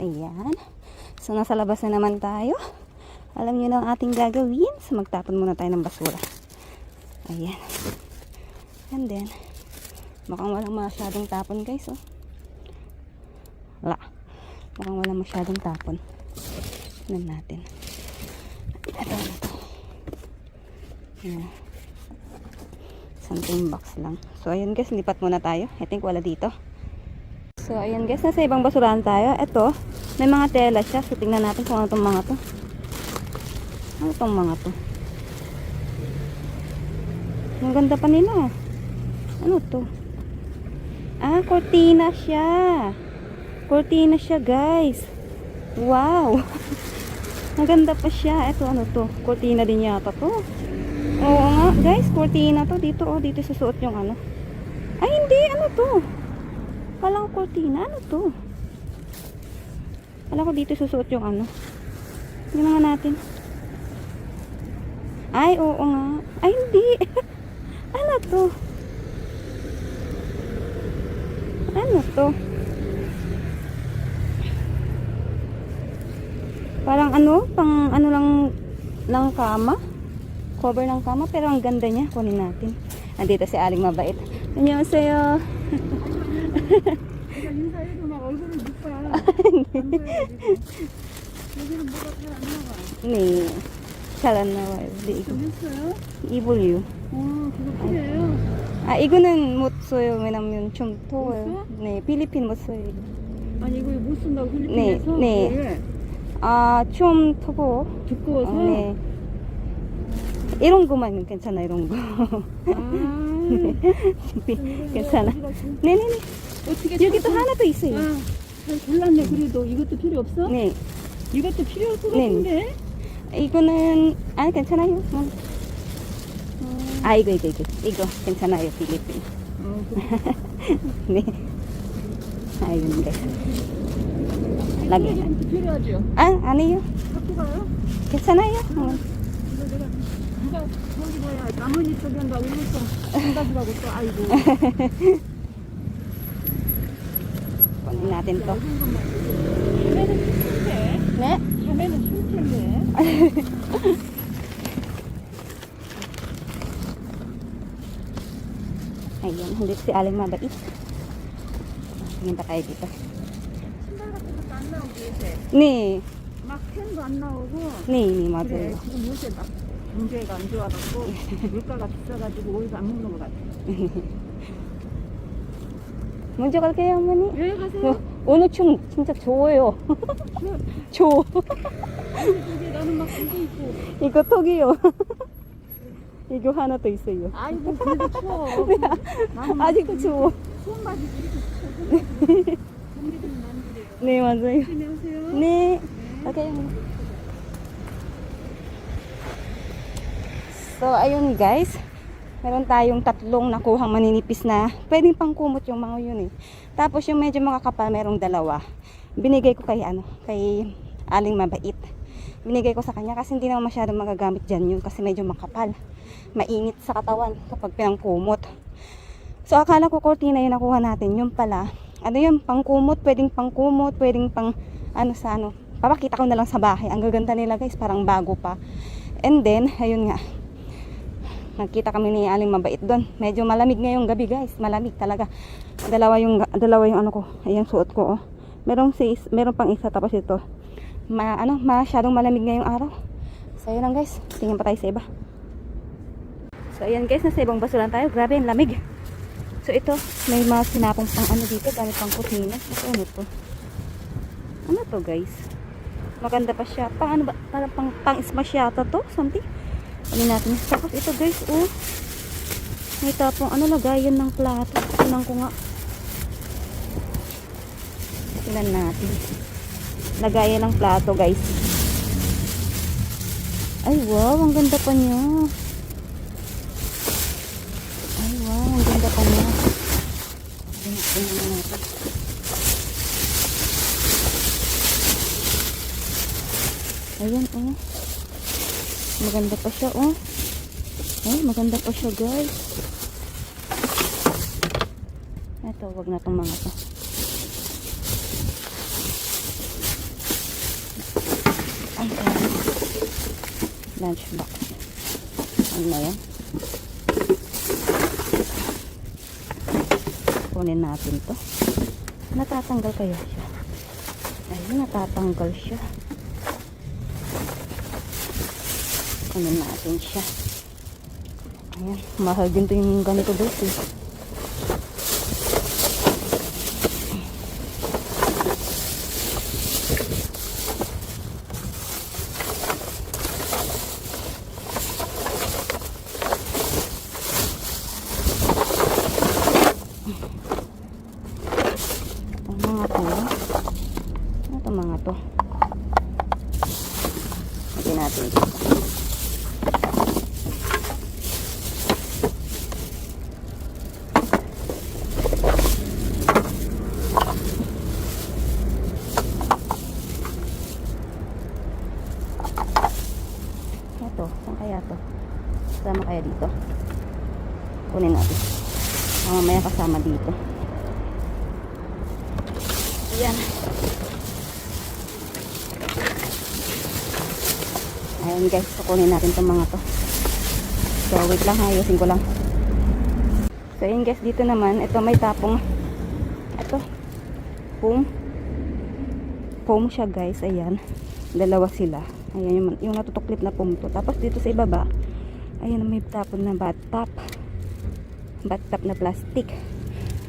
Ayan. So, nasa labas na naman tayo. Alam niyo na ang ating gagawin. So, magtapon muna tayo ng basura. Ayan. And then, mukhang walang masyadong tapon guys, oh. Wala. Mukhang walang masyadong tapon. Tignan natin. Ito. Ayan. Something box lang. So, ayun guys, lipat muna tayo. I think wala dito. So, ayun guys, nasa ibang basurahan tayo. Ito, may mga tela siya. So, tingnan natin kung ano itong mga to. Ano itong mga to? Ang ganda pa nila. Ano to? Ah, cortina siya. Cortina siya guys. Wow. Ang ganda pa siya. Ito, ano to? Cortina din yata to. Oo nga guys, cortina to. Dito, oh, dito susuot yung ano. Ay, hindi. Ano to? Kala ko cortina. Ano to? Kala ko dito susuot yung ano. Yung mga natin. Ay, oo nga. Ay, hindi. Ano to? Ano to? Parang ano? Pang ano lang kama? Cover ng kama. Pero ang ganda niya. Kunin natin. Andito si Aling Mabait. 안녕하세요. 네. 잘 안 나와요. 근데 이거 이불류. 그거 필요해요? 아, 이거는 못 써요. 왜냐면 좀 더워요. 네, 필리핀 못 써요. 아니 이거 못 쓴다고 필리핀에서? 네. 왜? 아, 좀 더워. 두꺼워서? 네. 이런 거만 괜찮아, 이런 거. 괜찮아. 네네네. 어떻게 여기 또 하나 더 있어요. 잘 골랐네. 그래도 이것도 필요 없어? 네. 이것도 필요할 것 네. 같은데? 이거는 아, 괜찮아요. 아, 이거 괜찮아요, 필리핀. 네. 아, 이건데. 라게. 이것도 필요하죠? 아, 아니에요. 갖고 가요? 괜찮아요. 이거 내가 누가 저기 뭐야 나머지 쪽인가 울릉성 생각이라고 또 아이고. kunin natin to. 밤에는 쉴텐데. 네? 밤에는 쉴텐데. Ayun, hindi si Aling Mabait. Tingin pa tayo dito. 신발 같은 것도 안 나오고 요새. 네. 막 캔도 안 나오고. 네, 네, 그래 맞아요. 지금 요새 막 경제가 안 좋아갖고 물가가 비싸가지고 오이도 안 먹는 것 같아. 먼저 갈게요, 어머니. 왜 가세요? 오늘 춤 진짜 좋아요. 좋아. 이게 나는 막 들고 있고. 이거 턱이요. 이거 하나 더 있어요. 아이고 그래도 추워. 나는 막 아직도 추워. 추운 바지 입고 추워. 경기도는 안 그래요. 네, 맞아요. 조심히 오세요. 네. Okay. So, ayun guys. Meron tayong tatlong nakuhang maninipis na pwedeng pangkumot yung mga yun eh. Tapos yung medyo makakapal, merong dalawa. Binigay ko kay Aling Mabait. Binigay ko sa kanya kasi hindi naman masyadong magagamit dyan yun kasi medyo makapal. Mainit sa katawan kapag pinangkumot. So, akala ko cortina yung nakuha natin. Yung pala, ano yun, pangkumot, pwedeng pangkumot, pwedeng pang papakita ko na lang sa bahay. Ang gaganda nila guys, parang bago pa. And then, ayun nga. Nagkita kami ni Aling Mabait doon. Medyo malamig ngayong gabi guys. Malamig talaga. Dalawa yung ano ko. Ayan suot ko oh. Meron pang isa tapos ito. Masyadong malamig ngayong araw. So ayun lang guys. Tingin pa tayo sa iba. So ayan guys, nasa ibang basuran tayo. Grabe ang lamig. So ito, may mga sinapong pang ano dito, gamit pang kusina. Ano to? Ano to guys? Maganda pa siya. Parang pang-smash yata to, something. Ano natin. Tapos ito guys, oh. May tapong lagayan ng plato. Tingnan ko nga. Tingnan natin. Lagayan ng plato guys. Ay wow, ang ganda pa niya. Ay wow, ang ganda pa niya. Tingnan natin. Ayan, oh. Maganda pa siya, oh. Ay, maganda pa siya, guys. Ito, wag na itong mga to. Lunchbox. Ano na yan? Kunin natin to. Natatanggal kaya siya? Ayun, natatanggal siya. Kunin natin siya. Ayan, mahal din to yung ganito guys eh. Mga to. Lagyan natin dito. Ito, saan kaya to? Kasama kaya dito? Kunin natin. Mamaya kasama dito. Ayan. Ayan guys, kukunin natin itong mga to. So wait lang, ayusin ko lang. So ayan guys, dito naman, ito may tapong, ito, foam siya guys, ayan. Dalawa sila. Ayan yung natutuklip na foam to. Tapos dito sa ibaba, ayan may tapon na bathtub na plastic.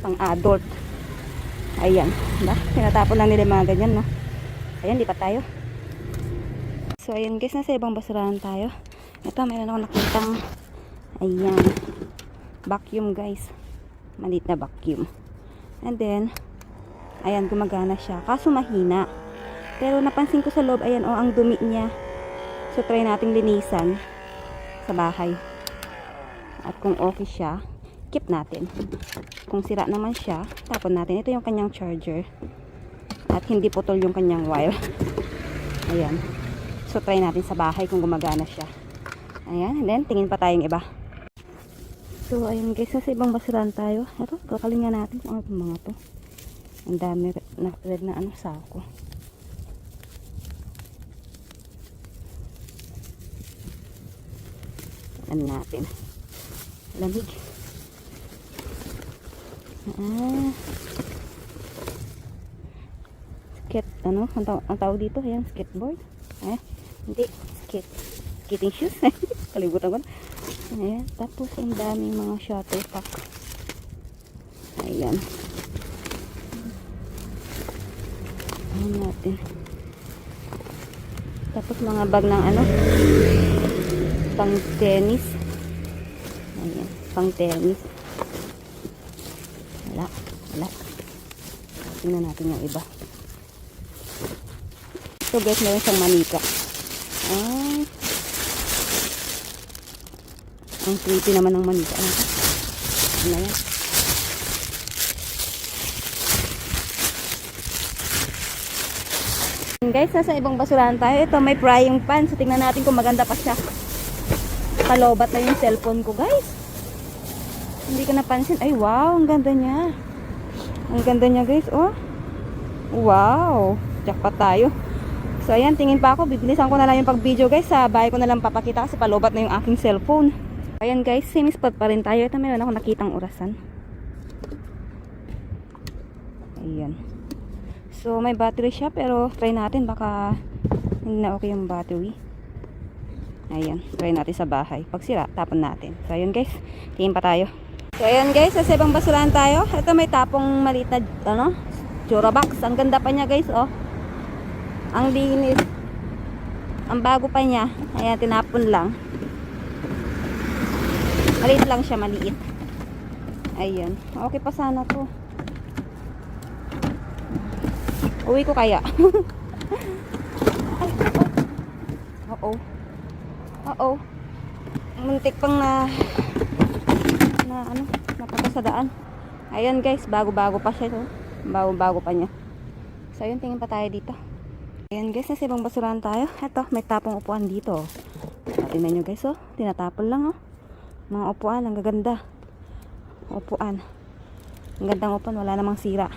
Pang adult. Ayan, diba? Tinatapon lang nila yung mga ganyan, no? Ayan, lipat tayo. So, ayan guys, nasa ibang basurahan tayo. Ito, mayroon ako nakitang, ayan, vacuum guys. Maliit na vacuum. And then, ayan, gumagana siya. Kaso mahina. Pero napansin ko sa loob, ayan, oh, ang dumi niya. So, try nating linisan sa bahay. At kung okay siya, keep natin. Kung sira naman siya, tapon natin. Ito yung kanyang charger. At hindi putol yung kanyang wire. Ayan. So, try natin sa bahay kung gumagana siya. Ayan. And then, tingin pa tayong iba. So, ayun guys. Nasa ibang basurahan tayo. Ito, kakalingan natin kung ano itong mga to. Ang dami na red na ano, sako. Ano natin. Lamig. Ano, ang tawag dito, ayan, skateboard. Hindi, skating shoes. Kalibutan ko. Ayan, tapos ang daming mga shuttlecock. Ayan. Ayan natin. Tapos mga bag ng ano, pang tennis. Ayan, pang tennis. Wala. Tingnan natin yung iba. So guys, meron siyang manika. Ang creepy naman ng manika. Ano yan? Guys, nasa ibang basurahan tayo. Ito, may frying pan. So tingnan natin kung maganda pa siya. Palobat na yung cellphone ko guys. Hindi ko napansin. Ay wow, ang ganda niya. Ang ganda niya guys, oh. Wow, jackpot tayo. So ayan, tingin pa ako, bibilisan ko na lang yung pag-video guys. Sa bahay ko na lang papakita kasi palobat na yung aking cellphone. Ayan guys, same spot pa rin tayo. Ito meron ako nakitang orasan. Ayan. So may battery siya pero try natin, baka hindi na okay yung battery. Ayan, try natin sa bahay. Pag sira, tapon natin. So ayan guys, tingin pa tayo. So ayan guys, sa ibang basurahan tayo. Ito may tapong maliit na ano, Durabox. Ang ganda pa niya guys, oh. Ang linis. Ang bago pa niya. Ayan, tinapon lang. Maliit lang siya, maliit. Ayan. Okay pa sana to. Uwi ko kaya. Ay, oh. Oo. Muntik pang na ano, napunta sa daan. Ayan guys, bago-bago pa siya to. Bago-bago pa niya. So, ayun, tingin pa tayo dito. Ayan guys, nasa ibang basurahan tayo. Ito, may tapong upuan dito. Tingnan nyo guys, oh. Tinatapon lang, oh. Mga upuan, ang gaganda. Upuan. Ang gandang upuan, wala namang sira.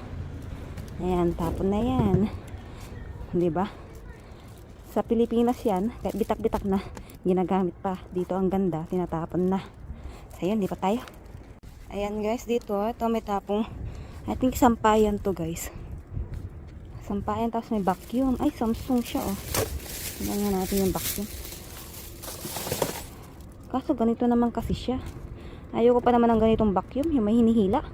Ayan, tapon na yan. Diba? Sa Pilipinas yan, kahit bitak-bitak na, ginagamit pa. Dito ang ganda, tinatapon na. So yun, lipat tayo. Ayan guys, dito, ito may tapong, I think sampayan to guys. Sampayan, tapos may vacuum. Ay, Samsung siya oh. Tingnan nga natin yung vacuum. Kaso ganito naman kasi siya. Ayoko pa naman ng ganitong vacuum, yung may hinihila.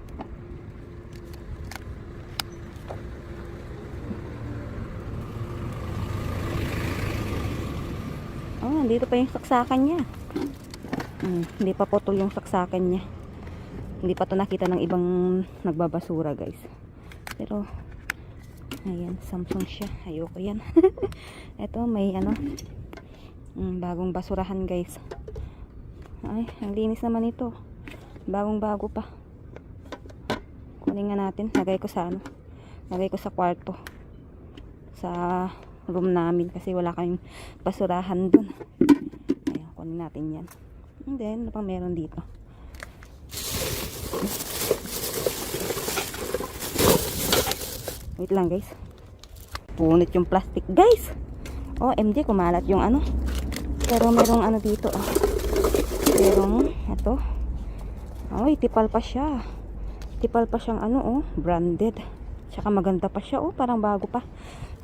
Oh, nandito pa yung saksakan niya. Hindi pa putol yung saksakan niya. Hindi pa to nakita ng ibang nagbabasura guys. Pero ayan, Samsung siya. Ayoko yan. Ito may ano, bagong basurahan guys. Ay, ang linis naman ito. Bagong bago pa. Kunin nga natin. Lagay ko sa ano, lagay ko sa kwarto, sa room namin kasi wala kayong basurahan dun. Ayan, kunin natin yan. And then, ano pang meron dito? Wait lang guys. Punit yung plastic guys. Oh, MJ, kumalat yung ano. Pero merong ano dito oh. Merong ito. Ay, tipal pa siya. Tipal pa siyang ano oh, branded. Tsaka maganda pa siya oh, parang bago pa.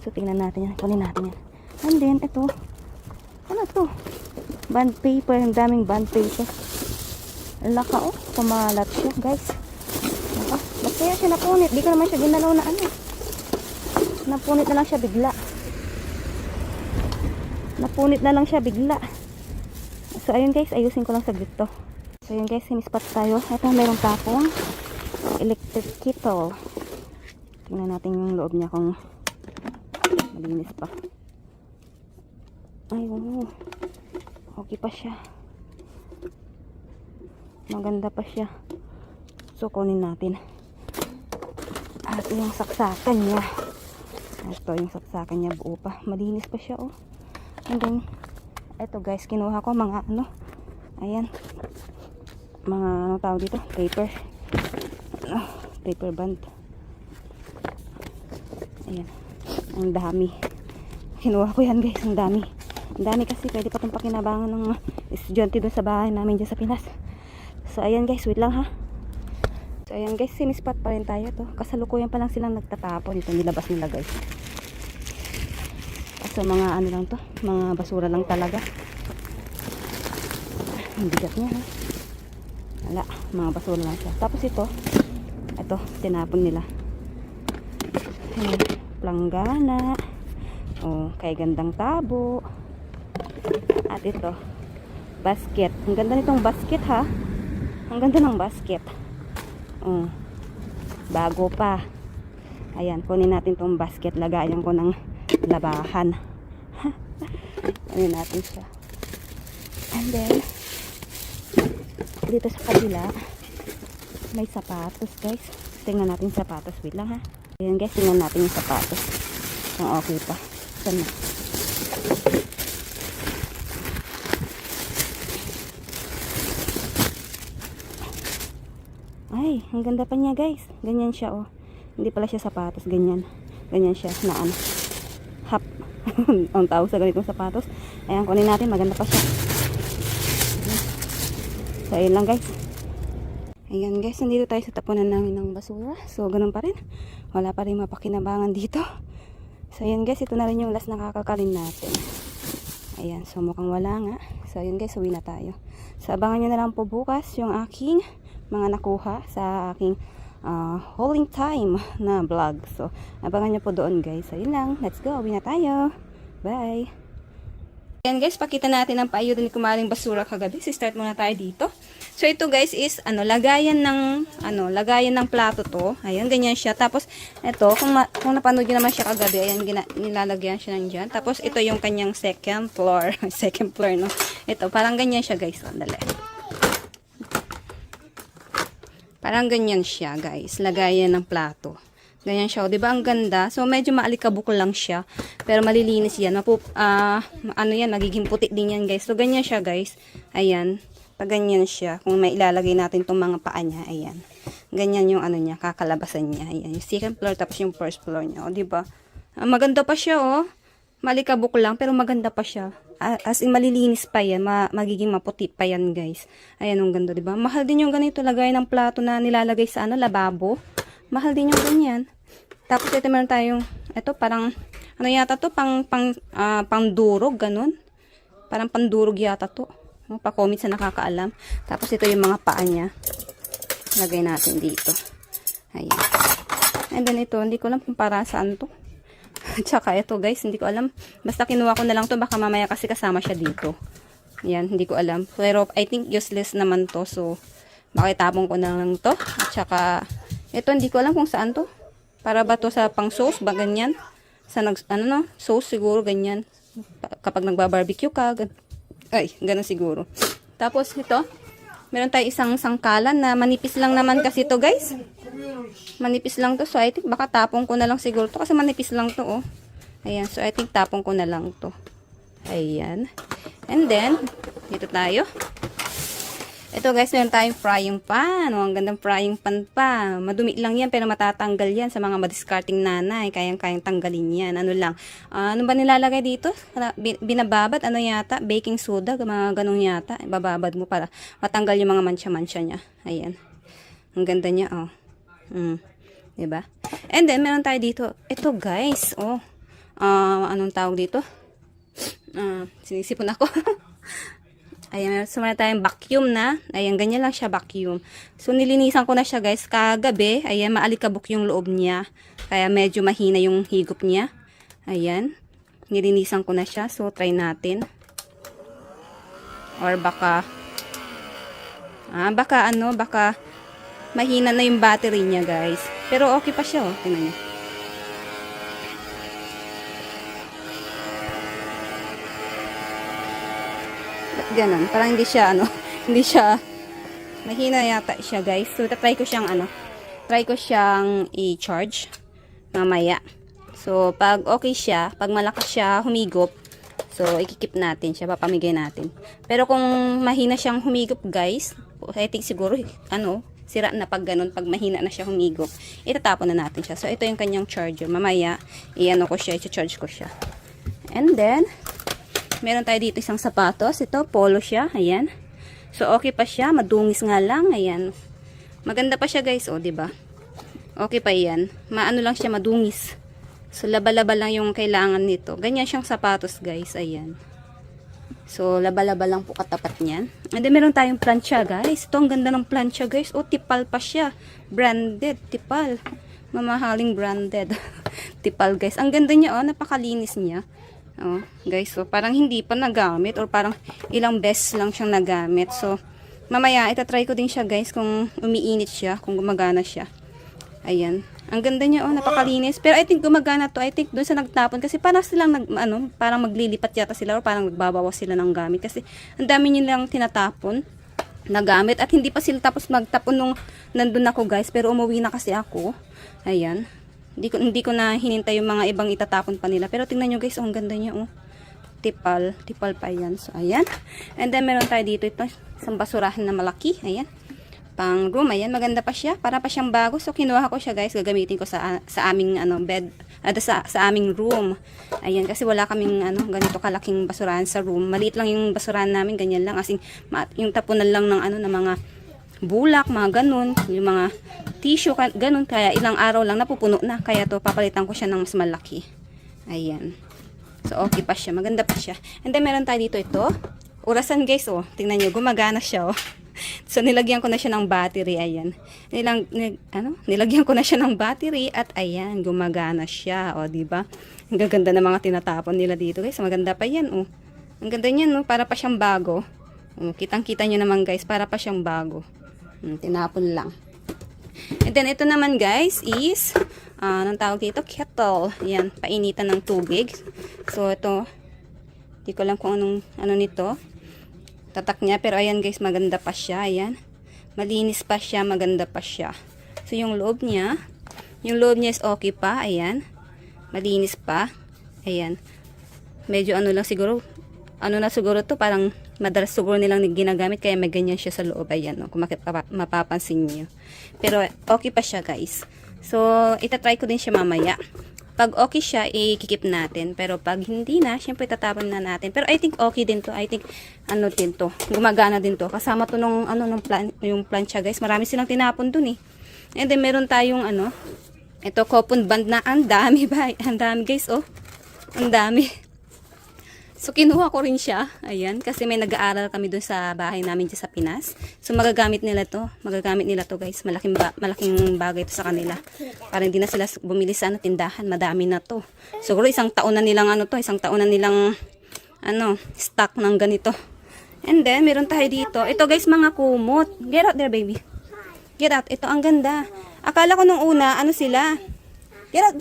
So, tingnan natin yan. Kunin natin yan. And then, ito. Ano to? Bond paper. Ang daming bond paper. Laka oh. Kumalat siya, guys. Laka. Ba't kaya siya napunit? Di ko naman siya ginalaw na ano. Napunit na lang siya bigla. Napunit na lang siya bigla. So, ayun guys. Ayusin ko lang saglit to. So, ayun guys. Sinispat tayo. Ito, merong tapong electric kettle. Tingnan natin yung loob niya kung malinis pa. Ay, wow. Okay pa siya. Maganda pa siya. So, kunin natin. At yung saksakan niya. Ito yung saksakan niya. Buo pa. Malinis pa siya, oh. And then, ito guys, kinuha ko mga ano. Ayan. Mga ano tawag dito? Paper. Paper band. Ayan. Ang dami. Kinuha ko yan guys. Ang dami. Ang dami kasi pwede pa itong pakinabangan ng estudyante doon sa bahay namin dyan sa Pinas. So ayan guys. Wait lang ha. So ayan guys. Sinispat pa rin tayo to. Kasalukuyan pa lang silang nagtatapon. Ito nilabas nila guys. So mga ano lang to. Mga basura lang talaga. Ang bigat niya ha. Wala. Mga basura lang siya. Tapos ito. Ito. Tinapon nila. Ayan. Planggana. Oh, kay gandang tabo. At ito, basket. Ang ganda nitong basket ha. Ang ganda ng basket. Oh, bago pa. Ayan, kunin natin tong basket. Lagayan ko ng labahan. Kunin natin siya. And then, dito sa kabila, may sapatos guys. Tingnan natin sapatos. Wait lang ha. Ayan guys, tingnan natin yung sapatos. Kung okay pa. Saan na? Ay, ang ganda pa niya guys. Ganyan siya oh. Hindi pala siya sapatos. Ganyan. Ganyan siya na ano. Hap. Ang tawag sa ganitong sapatos. Ayan, kunin natin. Maganda pa siya. So, ayun lang guys. Ayan guys, nandito tayo sa tapunan namin ng basura. So, ganun pa rin. Wala pa rin mapakinabangan dito. So, ayan guys, ito na rin yung last na kakakalin natin. Ayan, so mukhang wala nga. So, ayan guys, uwi na tayo. So, abangan nyo na lang po bukas yung aking mga nakuha sa aking hauling time na vlog. So, abangan nyo po doon guys. So, yun lang. Let's go. Uwi na tayo. Bye! Ayan guys, pakita natin ang paayuda ni Kumaring Basura kagabi. So, start muna tayo dito. So, ito guys is, lagayan ng plato to. Ayan, ganyan siya. Tapos, ito, kung napanood nyo naman siya kagabi, ayan, nilalagyan siya ng dyan. Tapos, ito yung kanyang second floor. Second floor, no? Ito, parang ganyan siya guys. Sandali. Parang ganyan siya guys. Lagayan ng plato. Ganyan siya. O, diba ang ganda? So, medyo maalikabok lang siya. Pero malilinis yan. Yan, magiging puti din yan guys. So, ganyan siya guys. Ayan. Pag ganyan siya. Kung may ilalagay natin itong mga paa niya. Ayan. Ganyan yung ano niya. Kakalabasan niya. Ayan. Yung second floor tapos yung first floor niya. O, diba? Maganda pa siya oh. Malikabok lang pero maganda pa siya. as in malilinis pa yan, magiging maputi pa yan guys. Ayan, ang ganda, diba? Mahal din yung ganito, lagay ng plato na nilalagay sa lababo. Mahal din yung ganyan. Tapos ito meron tayong, ito parang, ano yata to, pangdurog, ganun. Parang pandurog yata to. Pa-comment sa nakakaalam. Tapos ito yung mga paa niya. Lagay natin dito. Ayan. And then ito, hindi ko alam kung para saan to. Tsaka ito guys, hindi ko alam. Basta kinuha ko na lang to, baka mamaya kasi kasama siya dito. Yan, hindi ko alam. Pero I think useless naman to. So, makitapon ko na lang to. At tsaka, ito hindi ko alam kung saan to. Para ba to sa pang sauce ba ganyan? Sa sauce siguro ganyan. Kapag nagba-barbecue ka, ganun siguro. Tapos ito, meron tayo isang sangkalan na manipis lang naman kasi to guys. Manipis lang to. So I think baka tapong ko na lang siguro to kasi manipis lang to oh. Ayan. So I think tapong ko na lang to. Ayan. And then, dito tayo. Ito guys, meron tayong frying pan. Oh, ang gandang frying pan pa. Madumi lang yan pero matatanggal yan sa mga madiscarding nanay. Kayang-kayang tanggalin yan. Ano lang. Ano ba nilalagay dito? Binababad. Ano yata? Baking soda. Mga ganong yata. Bababad mo para matanggal yung mga mancha-mancha niya. Ayan. Ang ganda niya oh. Diba? And then, meron tayo dito. Ito guys. Oh. Anong tawag dito? Sinisipon ako. Ayan, meron tayong vacuum na. Ayan, ganyan lang siya vacuum. So, nilinisan ko na siya guys kagabi. Ayan, maalikabok yung loob niya. Kaya medyo mahina yung higop niya. Ayan. Nilinisan ko na siya. So, try natin. Or baka baka mahina na yung battery niya guys. Pero okay pa siya oh. Tingnan niyo. Ganun. Parang hindi siya, hindi siya, mahina yata siya, guys. So, try ko siyang i-charge mamaya. So, pag okay siya, pag malakas siya humigop, so, ikikip natin siya, papamigay natin. Pero kung mahina siyang humigop, guys, I think siguro, sira na pag ganun, pag mahina na siya humigop, itatapon na natin siya. So, ito yung kanyang charger. Mamaya, i-charge ko siya. And then, meron tayo dito isang sapatos. Ito, polo siya. Ayan. So, okay pa siya. Madungis nga lang. Ayan. Maganda pa siya, guys. O, diba? Okay pa yan. Maano lang siya, madungis. So, laba-laba lang yung kailangan nito. Ganyan siyang sapatos, guys. Ayan. So, laba-laba lang po katapat niyan. And then, meron tayong plancha, guys. Ito, ang ganda ng plancha, guys. O, tipal pa siya. Branded. Tipal. Mamahaling branded. Tipal, guys. Ang ganda niya, napakalinis niya. Oh, guys, so parang hindi pa nagamit or parang ilang beses lang siyang nagamit. So, mamaya itatry ko din siya, guys, kung umiinit siya, kung gumagana siya. Ayan. Ang ganda niya, napakalinis. Pero I think gumagana to. I think doon sa nagtapon kasi parang silang parang maglilipat yata sila or parang nagbabawas sila ng gamit kasi ang dami nilang tinatapon na gamit at hindi pa sila tapos magtapon nung nandun ako, guys, pero umuwi na kasi ako. Ayan. Hindi ko na hinintay yung mga ibang itatapon pa nila. Pero tingnan nyo guys, ang ganda niya oh. Tipal pa yan. So, ayan. And then, meron tayo dito ito. Isang basurahan na malaki. Ayan. Pang room. Ayan, maganda pa siya. Para pa siyang bago. So, kinuha ko siya guys. Gagamitin ko sa aming bed. Sa aming room. Ayan, kasi wala kaming ganito kalaking basurahan sa room. Maliit lang yung basurahan namin. Ganyan lang. As in, yung tapunan lang ng ng mga bulak, mga ganun, yung mga tissue, ganun, kaya ilang araw lang napupuno na, kaya to papalitan ko siya ng mas malaki. Ayan. So, okay pa siya, maganda pa siya. And then, meron tayo dito ito, orasan guys, oh, tingnan nyo, gumagana siya, oh. So, nilagyan ko na siya ng battery, ayan. Nilagyan ko na siya ng battery, at ayan, gumagana siya, oh, diba? Ang gaganda ng mga tinatapon nila dito, guys, maganda pa yan, oh. Ang ganda niyan, oh, para pa siyang bago. Oh, kitang-kita nyo naman, guys, para pa siyang bago. Tinapon lang. And then, ito naman guys is, anong tawag dito? Kettle. Ayan, painitan ng tubig. So, ito, di ko lang kung ano nito. Tatak niya, pero ayan guys, maganda pa siya. Ayan. Malinis pa siya, maganda pa siya. So, yung loob niya is okay pa. Ayan. Malinis pa. Ayan. Medyo lang siguro, na siguro to, parang madalas siguro nilang ginagamit kaya may ganyan siya sa loob. Ayan, kung mapapansin niyo. Pero okay pa siya guys. So, itatry ko din siya mamaya. Pag okay siya, i-keep natin. Pero pag hindi na, syempre tatapon na natin. Pero I think okay din to. I think, ano din to. Gumagana din to. Kasama to nung, yung plancha, guys. Marami silang tinapon dun eh. And then, meron tayong, ito, coupon band na ang dami ba? Ang dami, guys, oh. Ang dami. So, kinuha ko rin siya. Ayan. Kasi may nag-aaral kami dun sa bahay namin dyan sa Pinas. So, magagamit nila to. Magagamit nila to, guys. Malaking bagay to sa kanila. Para hindi na sila bumili sa tindahan. Madami na to. Siguro isang taon na nilang isang taon na nilang stock ng ganito. And then, meron tayo dito. Ito, guys, mga kumot. Get out there, baby. Get out. Ito, ang ganda. Akala ko nung una, sila. Get out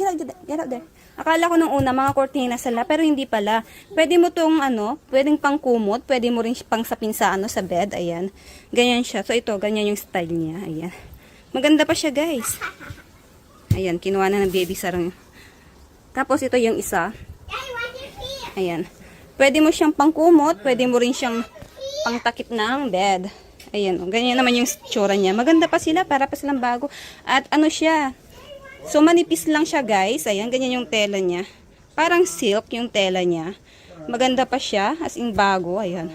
there. Akala ko nung una, mga cortina sila, pero hindi pala. Pwede mo tong, pwedeng pang kumot, pwede mo rin pang sapin sa, sa bed, ayan. Ganyan siya. So, ito, ganyan yung style niya, ayan. Maganda pa siya, guys. Ayan, kinuha na ng baby sarang. Tapos, ito yung isa. Ayan. Pwede mo siyang pang kumot, pwede mo rin siyang pang takip ng bed. Ayan, ganyan naman yung tsura niya. Maganda pa sila, para pa silang bago. At siya, so, manipis lang siya, guys. Ayan, ganyan yung tela niya. Parang silk yung tela niya. Maganda pa siya, as in bago. Ayan.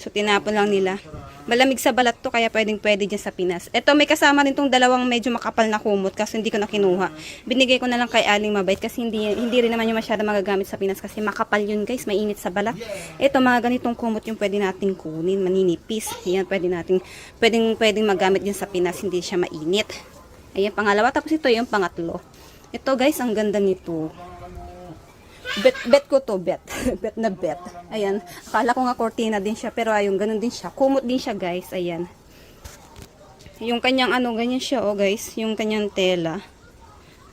So, tinapon lang nila. Malamig sa balat to, kaya pwedeng-pwede dyan sa Pinas. Ito, may kasama rin tong dalawang medyo makapal na kumot, kasi hindi ko na kinuha. Binigay ko na lang kay Aling Mabait, kasi hindi rin naman yung masyado magagamit sa Pinas, kasi makapal yun, guys. Mainit sa balat. Ito, mga ganitong kumot yung pwede nating kunin, maninipis. Ayan, pwedeng magamit dyan sa Pinas, hindi siya mainit. Ayan, pangalawa. Tapos ito yung pangatlo. Ito, guys, ang ganda nito. Bet ko to, bet. Bet na bet. Ayan. Akala ko nga cortina din siya, pero ayun, ganun din siya. Kumot din siya, guys. Ayan. Yung kanyang ganyan siya, oh, guys. Yung kanyang tela.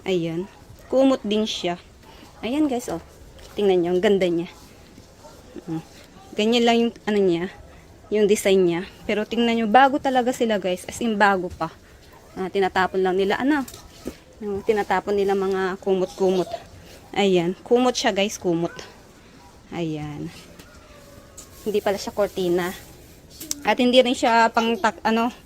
Ayan. Kumot din siya. Ayan, guys, oh. Tingnan nyo, ang ganda niya. Ganyan lang yung, niya. Yung design niya. Pero tingnan nyo, bago talaga sila, guys. As in, bago pa. Tinatapon lang nila, tinatapon nila mga kumot-kumot. Ayan, kumot siya, guys, kumot. Ayan. Hindi pala siya cortina. At hindi rin siya pang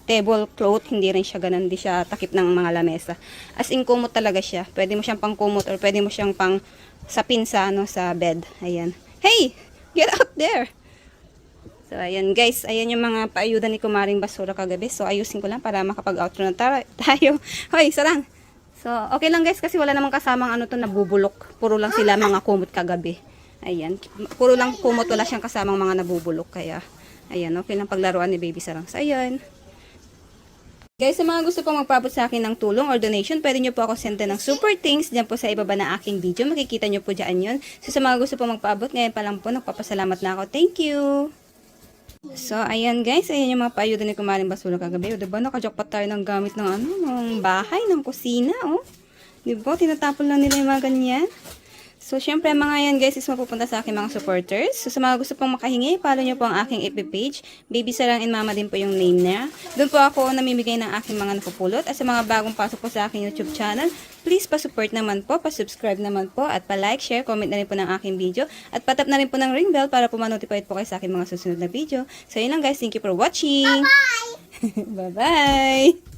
tablecloth, hindi rin siya ganun, hindi siya takip ng mga lamesa. As in, kumot talaga siya. Pwede mo siyang pang kumot or pwede mo siyang pang sapin sa sa bed. Ayan. Hey, get out there. So, ayan, guys. Ayan yung mga paayuda ni Kumaring Basura kagabi. So, ayusin ko lang para makapag-outro na tayo. Hoy, sarang. So, okay lang, guys, kasi wala namang kasamang nabubulok. Puro lang sila mga kumot kagabi. Ayan. Puro lang kumot, wala siyang kasamang mga nabubulok. Kaya, ayan, okay lang paglaruan ni Baby Sarang. So, ayan. Guys, sa mga gusto pong magpaabot sa akin ng tulong or donation, pwede nyo po ako senda ng super thanks dyan po sa ibaba na aking video. Makikita nyo po dyan yun. So, sa mga gusto pong magpaabot, ngayon pa lang po, nagpapasalamat na ako. Thank you! So, ayan, guys. Ayan yung mga paayuda ni Kumaring Basura kagabi. O, diba? Nakajackpot tayo ng gamit ng ng bahay, ng kusina, oh. Diba? Tinatapon lang nila yung mga ganyan. So, syempre, mga yan, guys, is mapupunta sa aking mga supporters. So, sa mga gusto pong makahingi, follow nyo po ang aking FB page. Baby Sarang and Mama din po yung name niya. Doon po ako namimigay ng aking mga napupulot. At sa mga bagong pasok po sa aking YouTube channel, please pa-support naman po, pa-subscribe naman po, at pa-like, share, comment na rin po ng aking video. At patap na rin po ng ring bell para po ma-notified po kayo sa aking mga susunod na video. So, yun lang, guys. Thank you for watching. Bye-bye! Bye-bye!